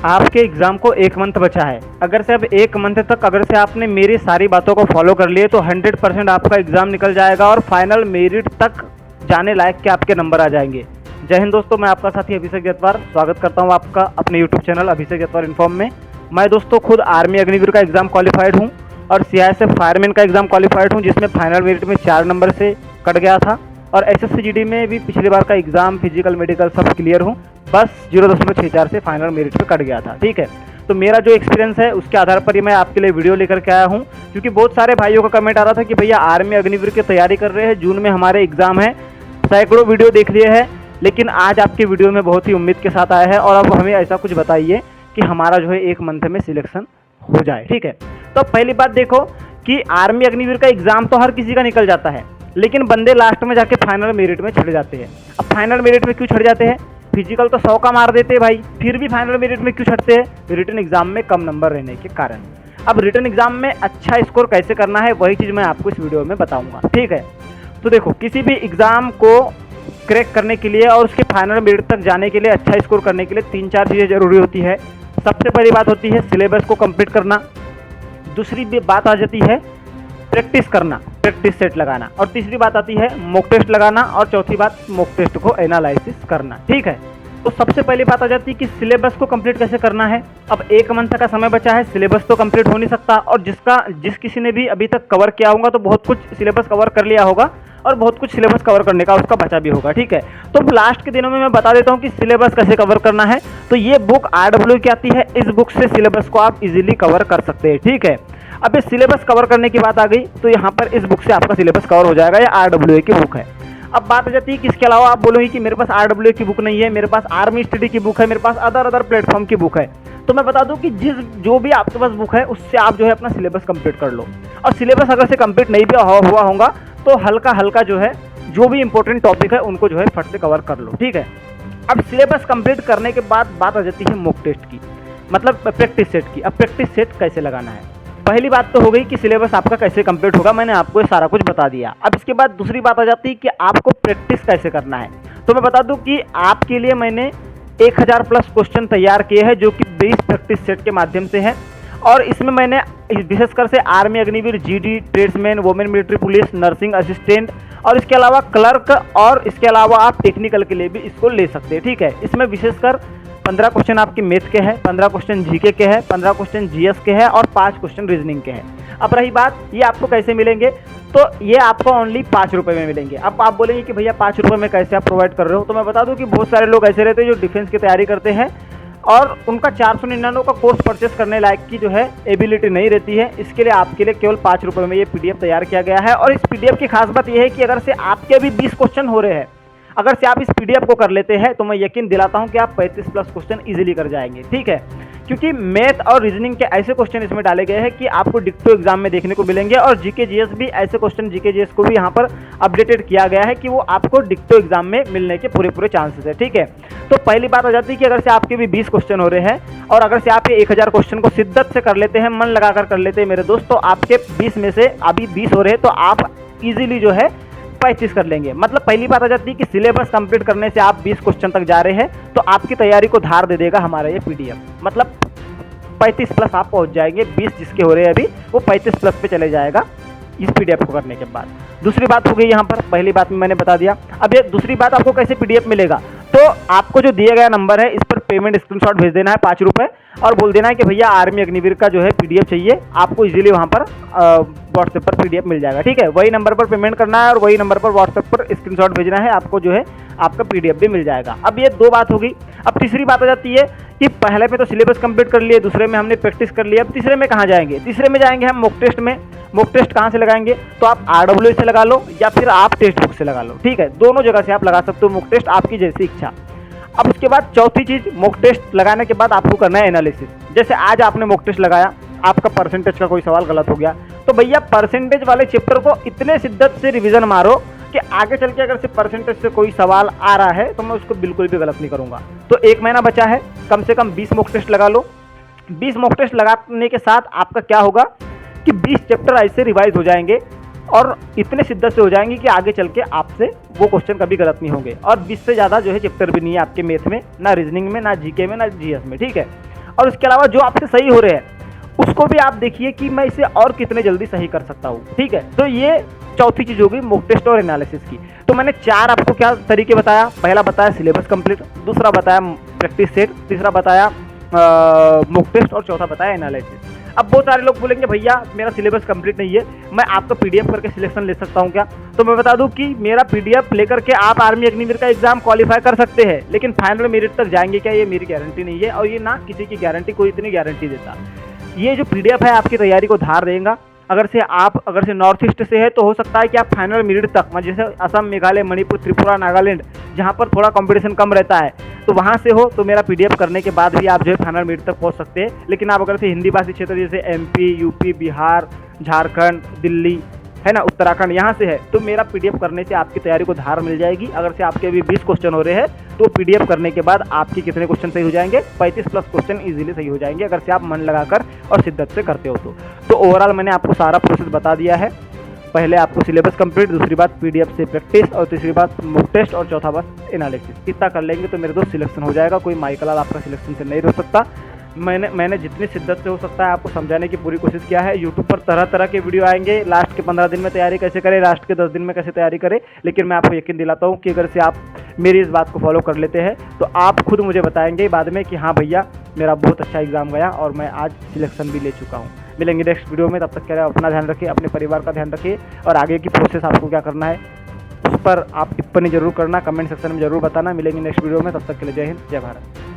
आपके एग्ज़ाम को 1 मंथ बचा है। अगर से अब 1 मंथ तक अगर से आपने मेरी सारी बातों को फॉलो कर लिए तो 100% आपका एग्ज़ाम निकल जाएगा और फाइनल मेरिट तक जाने लायक के आपके नंबर आ जाएंगे। जय हिंद दोस्तों, मैं आपका साथी अभिषेक जतवार स्वागत करता हूं आपका अपने यूट्यूब चैनल अभिषेक जतवार इन्फॉर्म में। मैं दोस्तों खुद आर्मी अग्निवीर का एग्ज़ाम क्वालिफाइड हूँ और सीआईएसएफ फायरमैन का एग्ज़ाम क्वालिफाइड हूँ, जिसमें फाइनल मेरिट में 4 नंबर से कट गया था। और एसएससी-जीडी में भी पिछली बार का एग्ज़ाम फिजिकल मेडिकल सब क्लियर हूँ, बस 0.64 से फाइनल मेरिट पे कट गया था। ठीक है, तो मेरा जो एक्सपीरियंस है उसके आधार पर ही मैं आपके लिए वीडियो लेकर के आया हूँ, क्योंकि बहुत सारे भाइयों का कमेंट आ रहा था कि भैया आर्मी अग्निवीर की तैयारी कर रहे हैं, जून में हमारे एग्ज़ाम है, सैकड़ों वीडियो देख लिए हैं, लेकिन आज आपके वीडियो में बहुत ही उम्मीद के साथ आया है और अब हमें ऐसा कुछ बताइए कि हमारा जो है 1 मंथ में सिलेक्शन हो जाए। ठीक है, तो पहली बात देखो कि आर्मी अग्निवीर का एग्ज़ाम तो हर किसी का निकल जाता है, लेकिन बंदे लास्ट में जाके फाइनल मेरिट में छट जाते हैं। अब फाइनल मेरिट में क्यों छट जाते हैं? फिजिकल तो 100 का मार देते हैं भाई, फिर भी फाइनल मेरिट में क्यों छटते हैं? रिटन एग्जाम में कम नंबर रहने के कारण। अब रिटन एग्जाम में अच्छा स्कोर कैसे करना है वही चीज़ मैं आपको इस वीडियो में बताऊंगा। ठीक है, तो देखो किसी भी एग्ज़ाम को क्रैक करने के लिए और उसके फाइनल मेरिट तक जाने के लिए, अच्छा स्कोर करने के लिए 3-4 चीज़ें ज़रूरी होती है। सबसे पहली बात होती है सिलेबस को कंप्लीट करना, दूसरी बात आ जाती है प्रैक्टिस करना, प्रैक्टिस सेट लगाना, और तीसरी बात आती है मॉक टेस्ट लगाना, और चौथी बात मॉक टेस्ट को एनालिसिस करना। ठीक है, तो सबसे पहली बात आ जाती है कि सिलेबस को कंप्लीट कैसे करना है। अब 1 मंथ का समय बचा है, सिलेबस तो कंप्लीट हो नहीं सकता, और जिस किसी ने भी अभी तक कवर किया होगा तो बहुत कुछ सिलेबस कवर कर लिया होगा और बहुत कुछ सिलेबस कवर करने का उसका बचा भी होगा। ठीक है, तो लास्ट के दिनों में मैं बता देता हूँ कि सिलेबस कैसे कवर करना है। तो ये बुक RW की आती है, इस बुक से सिलेबस को आप इजीली कवर कर सकते हैं। ठीक है, अब इस सिलेबस कवर करने की बात आ गई तो यहाँ पर इस बुक से आपका सिलेबस कवर हो जाएगा, ये RWA की बुक है। अब बात आ जाती है कि इसके अलावा आप बोलोगे कि मेरे पास RWA की बुक नहीं है, मेरे पास आर्मी स्टडी की बुक है, मेरे पास अदर प्लेटफॉर्म की बुक है। तो मैं बता दूं कि जो भी आपके पास बुक है उससे आप जो है अपना सिलेबस कंप्लीट कर लो, और सिलेबस अगर से कंप्लीट नहीं भी हुआ होगा तो हल्का हल्का जो है जो भी इंपॉर्टेंट टॉपिक है उनको जो है फट से कवर कर लो। ठीक है, अब सिलेबस कंप्लीट करने के बाद बात आ जाती है मॉक टेस्ट की, मतलब प्रैक्टिस सेट की। अब प्रैक्टिस सेट कैसे लगाना है? पहली बात तो हो गई कि सिलेबस आपका कैसे कंप्लीट होगा, मैंने आपको ये सारा कुछ बता दिया। अब इसके बाद दूसरी बात आ जाती है कि आपको प्रैक्टिस कैसे करना है। तो मैं बता दूं कि आपके लिए मैंने 1000 प्लस क्वेश्चन तैयार किए हैं, जो कि 20 प्रैक्टिस सेट के माध्यम से है, और इसमें मैंने विशेषकर से army Agniveer, GD, tradesman, women military police, nursing assistant, और इसके अलावा क्लर्क, और इसके अलावा आप टेक्निकल के लिए भी इसको ले सकते हैं। ठीक है, इसमें विशेषकर 15 क्वेश्चन आपके मैथ के हैं, 15 क्वेश्चन GK के हैं, 15 क्वेश्चन GS के हैं और 5 क्वेश्चन रीजनिंग के हैं। अब रही बात ये आपको कैसे मिलेंगे, तो ये आपको ओनली 5 रुपये में मिलेंगे। अब आप बोलेंगे कि भैया 5 रुपये में कैसे आप प्रोवाइड कर रहे हो, तो मैं बता दूं कि बहुत सारे लोग ऐसे रहते हैं जो डिफेंस की तैयारी करते हैं और उनका 499 का कोर्स परचेस करने लायक की जो है एबिलिटी नहीं रहती है। इसके लिए आपके लिए केवल 5 रुपये में ये PDF तैयार किया गया है, और इस PDF की खास बात यह है कि अगर से आपके अभी 20 क्वेश्चन हो रहे हैं, अगर से आप इस PDF को कर लेते हैं तो मैं यकीन दिलाता हूं कि आप 35 प्लस क्वेश्चन इजीली कर जाएंगे। ठीक है, क्योंकि मैथ और रीजनिंग के ऐसे क्वेश्चन इसमें डाले गए हैं कि आपको डिक्टो एग्जाम में देखने को मिलेंगे, और GK GS भी ऐसे क्वेश्चन, GK GS को भी यहाँ पर अपडेटेड किया गया है कि वो आपको डिक्टो एग्जाम में मिलने के पूरे चांसेस है। ठीक है, तो पहली बात आ जाती है कि अगर से आपके भी 20 क्वेश्चन हो रहे हैं और अगर से आप ये 1000 क्वेश्चन को शिद्दत से कर लेते हैं, मन लगाकर कर लेते हैं मेरे दोस्त, तो आपके 20 में से अभी 20 हो रहे हैं तो आप इजीली जो है 35 कर लेंगे। मतलब पहली बात आ जाती है कि सिलेबस कंप्लीट करने से आप 20 क्वेश्चन तक जा रहे हैं तो आपकी तैयारी को धार दे देगा हमारा ये PDF, मतलब 35 प्लस आप पहुंच जाएंगे। 20 जिसके हो रहे हैं अभी वो 35 प्लस पे चले जाएगा इस PDF को करने के बाद। दूसरी बात हो गई यहाँ पर, पहली बात में मैंने बता दिया। अब ये दूसरी बात, आपको कैसे PDF मिलेगा, तो आपको जो दिया गया नंबर है इस पर पेमेंट स्क्रीनशॉट भेज देना है 5 रुपये, और बोल देना है कि भैया आर्मी अग्निवीर का जो है PDF चाहिए। आपको इजीली वहाँ पर व्हाट्सएप पर PDF मिल जाएगा। ठीक है, वही नंबर पर पेमेंट करना है और वही नंबर पर व्हाट्सएप पर स्क्रीनशॉट भेजना है, आपको जो है आपका PDF भी मिल जाएगा। अब ये 2 बात होगी। अब तीसरी बात आ जाती है कि पहले में तो सिलेबस कंप्लीट कर लिए, दूसरे में हमने प्रैक्टिस कर लिया, अब तीसरे में कहाँ जाएंगे? तीसरे में जाएंगे हम मॉक टेस्ट में। मॉक टेस्ट कहाँ से लगाएंगे, तो आप RWA से लगा लो या फिर आप टेक्स्ट बुक से लगा लो। ठीक है, दोनों जगह से आप लगा सकते हो मॉक टेस्ट, आपकी जैसी इच्छा। अब उसके बाद चौथी चीज़, मॉक टेस्ट लगाने के बाद आपको करना है एनालिसिस। जैसे आज आपने मॉक टेस्ट लगाया, आपका परसेंटेज का कोई सवाल गलत हो गया, तो भैया परसेंटेज वाले चैप्टर को इतने शिद्दत से रिवीजन मारो कि आगे चल के अगर से परसेंटेज से कोई सवाल आ रहा है तो मैं उसको बिल्कुल भी गलत नहीं करूँगा। तो 1 महीना बचा है, कम से कम 20 मॉक टेस्ट लगा लो। 20 मॉक टेस्ट लगाने के साथ आपका क्या होगा कि 20 चैप्टर ऐसे रिवाइज हो जाएंगे और इतने शिद्दत से हो जाएंगे कि आगे चल के आपसे वो क्वेश्चन कभी गलत नहीं होंगे। और 20 से ज़्यादा जो है चैप्टर भी नहीं है आपके मैथ में, ना रीजनिंग में, ना जीके में, ना जीएस में। ठीक है, और उसके अलावा जो आपसे सही हो रहे हैं उसको भी आप देखिए कि मैं इसे और कितने जल्दी सही कर सकता हूँ। ठीक है, तो ये चौथी चीज होगी मॉक टेस्ट और एनालिसिस की। तो मैंने 4 आपको क्या तरीके बताया, पहला बताया सिलेबस कंप्लीट, दूसरा बताया प्रैक्टिस सेट, तीसरा बताया मॉक टेस्ट और चौथा बताया एनालिसिस। अब बहुत सारे लोग बोलेंगे भैया मेरा सिलेबस कंप्लीट नहीं है, मैं आपका पीडीएफ करके सिलेक्शन ले सकता हूँ क्या? तो मैं बता दूं कि मेरा पीडीएफ लेकर के आप आर्मी अग्निवीर का एग्जाम क्वालिफाई कर सकते हैं, लेकिन फाइनल मेरिट तक जाएंगे क्या, ये मेरी गारंटी नहीं है, और ये ना किसी की गारंटी, कोई इतनी गारंटी देता। ये जो पीडीएफ है आपकी तैयारी को धार देगा। अगर से नॉर्थ ईस्ट से है तो हो सकता है कि आप फाइनल मेरिट तक, जैसे असम, मेघालय, मणिपुर, त्रिपुरा, नागालैंड, जहाँ पर थोड़ा कंपटीशन कम रहता है, तो वहाँ से हो तो मेरा पीडीएफ करने के बाद भी आप जो है फाइनल मेरिट तक पहुँच सकते हैं। लेकिन आप अगर से हिंदी भाषी क्षेत्र जैसे एमपी, यूपी, बिहार, झारखंड, दिल्ली है ना, उत्तराखंड, यहाँ से है, तो मेरा पीडीएफ करने से आपकी तैयारी को धार मिल जाएगी। अगर से आपके अभी 20 क्वेश्चन हो रहे हैं तो पीडीएफ करने के बाद आपके कितने क्वेश्चन सही हो जाएंगे, 35 प्लस क्वेश्चन इजीली सही हो जाएंगे, अगर से आप मन लगाकर और शिद्दत से करते हो तो ओवरऑल मैंने आपको सारा प्रोसेस बता दिया है। पहले आपको सिलेबस कंप्लीट, दूसरी बात पीडीएफ से प्रैक्टिस, और तीसरी बात मॉक टेस्ट, और चौथा बात एनालिसिस। इतना कर लेंगे तो मेरे दोस्त सिलेक्शन हो जाएगा। कोई माइकलाल आपका सिलेक्शन से नहीं रोक सकता। मैंने जितनी शिद्दत से हो सकता है आपको समझाने की पूरी कोशिश किया है। यूट्यूब पर तरह तरह के वीडियो आएंगे, लास्ट के 15 दिन में तैयारी कैसे करें, लास्ट के 10 दिन में कैसे तैयारी करें, लेकिन मैं आपको यकीन दिलाता हूँ कि अगर से आप मेरी इस बात को फॉलो कर लेते हैं तो आप खुद मुझे बताएंगे बाद में कि हाँ भैया मेरा बहुत अच्छा एग्जाम गया और मैं आज सिलेक्शन भी ले चुका हूँ। मिलेंगे नेक्स्ट वीडियो में, तब तक क्या अपना ध्यान रखिए, अपने परिवार का ध्यान रखिए, और आगे की प्रोसेस आपको क्या करना है उस पर आप टिप्पणी जरूर करना, कमेंट सेक्शन में जरूर बताना। मिलेंगे नेक्स्ट वीडियो में, तब तक के लिए जय हिंद, जय भारत।